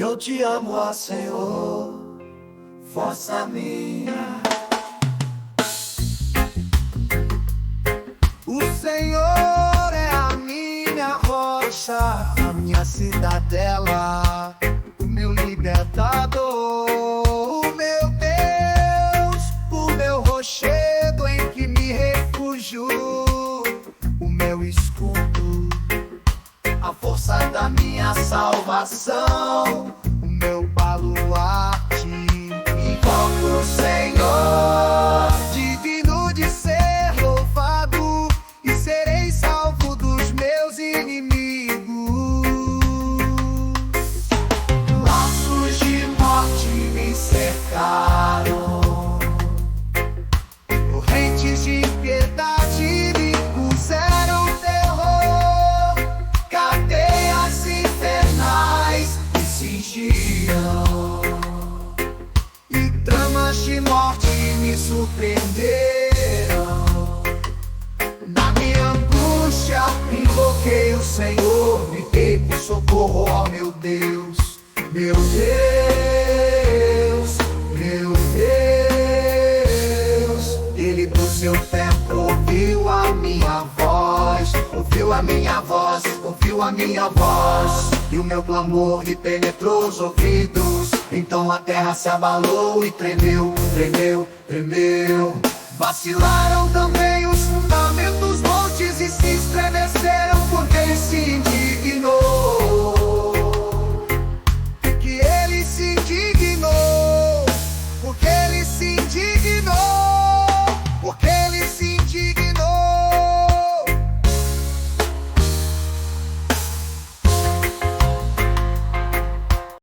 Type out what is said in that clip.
Eu te amo, ó Senhor, força minha. O Senhor é a minha rocha, a minha cidadela, o meu libertador, o meu Deus, o meu rochedo em que me refugio, o meu escudo, a força da minha salvação, o meu baluarte. Invoco o Senhor, digno de ser louvado, e serei salvo dos meus inimigos. Laços de morte me cercaram, correntes de impiedade me puseram terror, cadeias infernais me cingiam, e tramas de morte me surpreenderam. Na minha angústia invoquei o Senhor, gritei por socorro, ó meu Deus, meu Deus, meu Deus. Ele do seu templo ouviu a minha voz, ouviu a minha voz, ouviu a minha voz, e o meu clamor lhe penetrou os ouvidos. Então a terra se abalou e tremeu, tremeu, tremeu. Vacilaram também